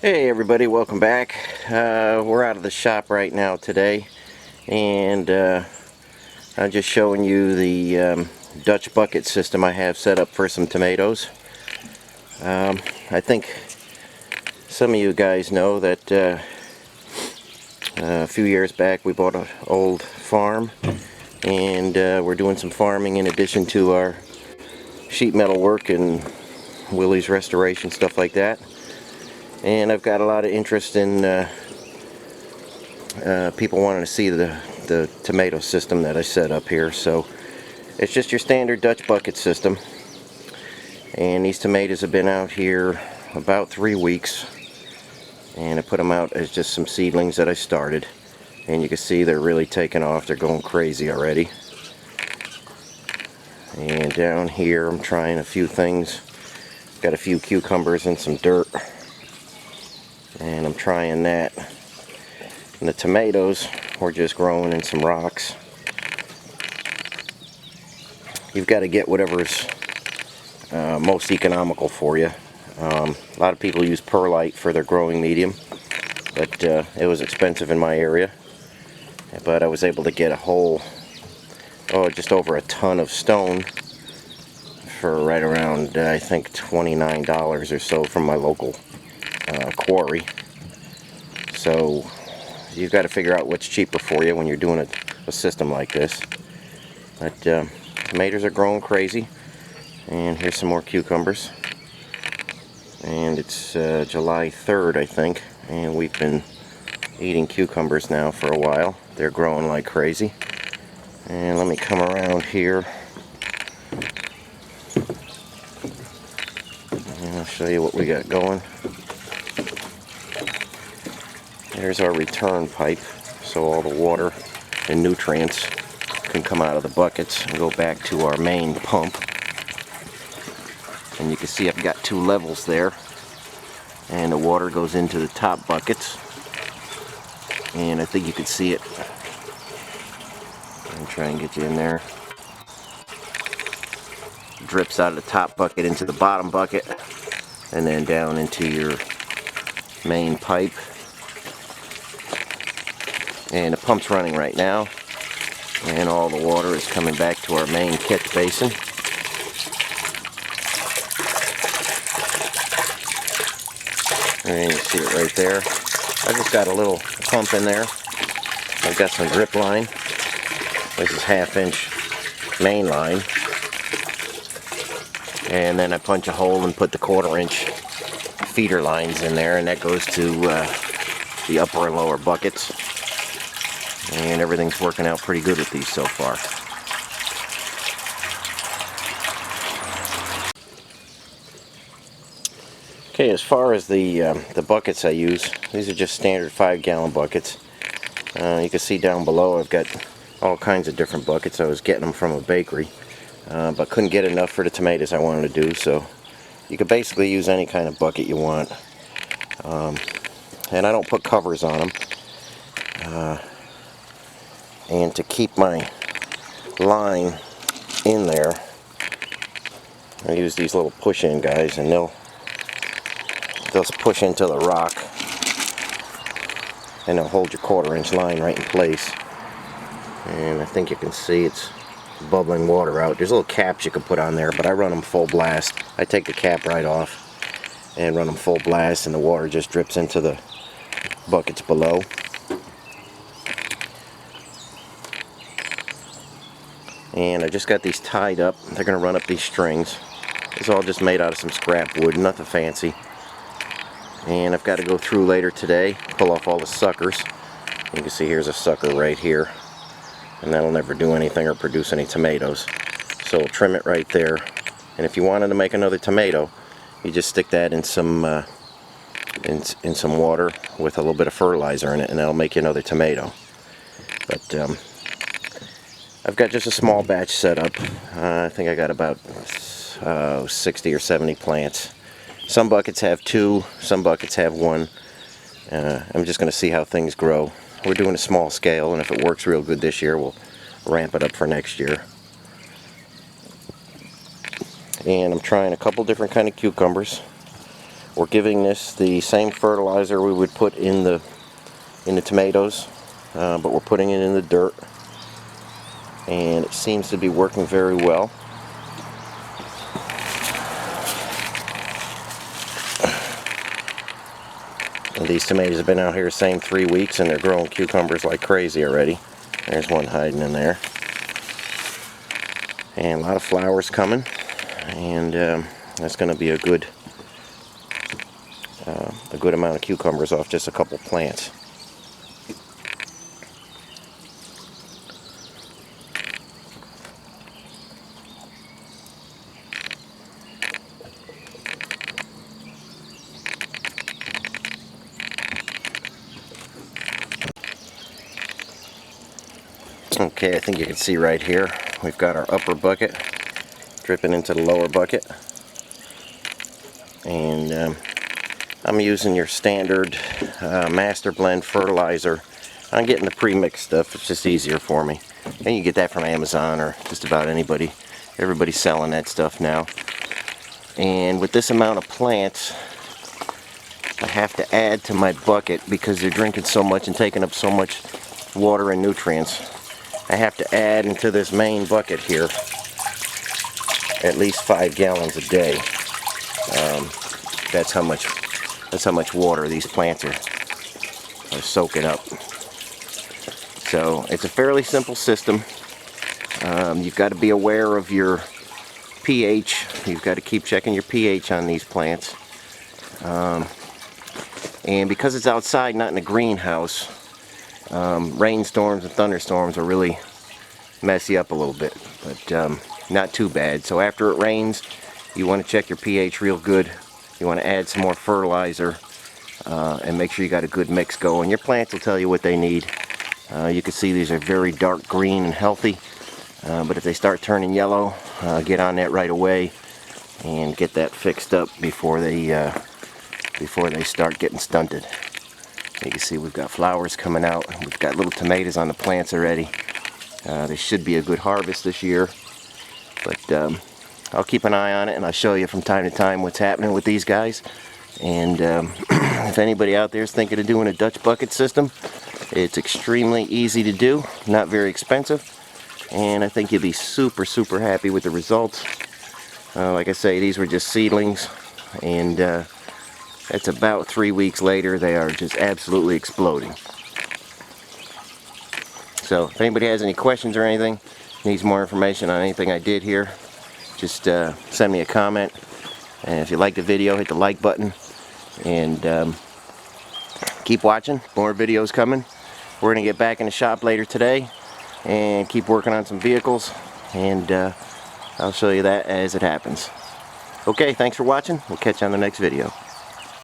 Hey everybody, welcome back. We're out of the shop right now today, and I'm just showing you the Dutch bucket system I have set up for some tomatoes. I think some of you guys know that a few years back we bought an old farm, and we're doing some farming in addition to our sheet metal work and Willie's restoration, stuff like that. And I've got a lot of interest in people wanting to see the tomato system that I set up here. So it's just your standard Dutch bucket system, and these tomatoes have been out here about 3 weeks, and I put them out as just some seedlings that I started, and you can see they're really taking off. They're going crazy already. And down here I'm trying a few things. Got a few cucumbers and some dirt, and I'm trying that. And the tomatoes we're just growing in some rocks. You've got to get whatever's most economical for you. A lot of people use perlite for their growing medium, but it was expensive in my area. But I was able to get a whole, just over a ton of stone for right around, I think, $29 or so from my local quarry. So you've got to figure out what's cheaper for you when you're doing a system like this. But tomatoes are growing crazy, and here's some more cucumbers. And it's July 3rd, I think, and we've been eating cucumbers now for a while. They're growing like crazy. And let me come around here and I'll show you what we got going. There's our return pipe, so all the water and nutrients can come out of the buckets and go back to our main pump. And you can see I've got 2 levels there, and the water goes into the top buckets, and I think you can see it. I'll try and get you in there. Drips out of the top bucket into the bottom bucket, and then down into your main pipe. And the pump's running right now, and all the water is coming back to our main catch basin. And you see it right there. I just got a little pump in there. I've got some drip line. This is 1/2-inch main line. And then I punch a hole and put the 1/4-inch feeder lines in there, and that goes to the upper and lower buckets. And everything's working out pretty good with these so far. Okay, as far as the buckets I use, these are just standard 5-gallon buckets. You can see down below I've got all kinds of different buckets. I was getting them from a bakery, but couldn't get enough for the tomatoes I wanted to do, so you could basically use any kind of bucket you want. And I don't put covers on them. And to keep my line in there, I use these little push-in guys, and they'll push into the rock, and they'll hold your 1/4-inch line right in place. And I think you can see it's bubbling water out. There's little caps you can put on there, but I run them full blast. I take the cap right off and run them full blast, and the water just drips into the buckets below. And I just got these tied up. They're going to run up these strings. It's all just made out of some scrap wood, nothing fancy. And I've got to go through later today, pull off all the suckers. You can see here's a sucker right here, and that'll never do anything or produce any tomatoes. So we'll trim it right there. And if you wanted to make another tomato, you just stick that in some in some water with a little bit of fertilizer in it, and that'll make you another tomato. But I've got just a small batch set up. I think I got about 60 or 70 plants. Some buckets have 2, some buckets have 1. I'm just going to see how things grow. We're doing a small scale, and if it works real good this year, we'll ramp it up for next year. And I'm trying a couple different kind of cucumbers. We're giving this the same fertilizer we would put in the tomatoes, but we're putting it in the dirt, and it seems to be working very well. And these tomatoes have been out here the same 3 weeks, and they're growing cucumbers like crazy already. There's one hiding in there. And a lot of flowers coming, and that's going to be a good amount of cucumbers off just a couple plants. Okay, I think you can see right here, we've got our upper bucket dripping into the lower bucket, and I'm using your standard master blend fertilizer. I'm getting the pre-mixed stuff, it's just easier for me, and you get that from Amazon or just about anybody. Everybody's selling that stuff now. And with this amount of plants, I have to add to my bucket because they're drinking so much and taking up so much water and nutrients. I have to add into this main bucket here at least 5 gallons a day. That's how much water these plants are soaking up. So it's a fairly simple system. You've got to be aware of your pH. You've got to keep checking your pH on these plants. And because it's outside, not in a greenhouse, rainstorms and thunderstorms will really mess you up a little bit, but not too bad. So after it rains, you want to check your pH real good. You want to add some more fertilizer and make sure you got a good mix going. Your plants will tell you what they need. You can see these are very dark green and healthy, but if they start turning yellow, get on that right away and get that fixed up before they start getting stunted. You can see we've got flowers coming out. We've got little tomatoes on the plants already. They should be a good harvest this year, but I'll keep an eye on it, and I'll show you from time to time what's happening with these guys. And if anybody out there is thinking of doing a Dutch bucket system, it's extremely easy to do, not very expensive, and I think you'll be super happy with the results. Like I say, these were just seedlings, and it's about 3 weeks later, they are just absolutely exploding. So if anybody has any questions or anything, needs more information on anything I did here, just send me a comment. And if you like the video, hit the like button, and keep watching. More videos coming. We're going to get back in the shop later today and keep working on some vehicles, and I'll show you that as it happens. Okay, thanks for watching. We'll catch you on the next video.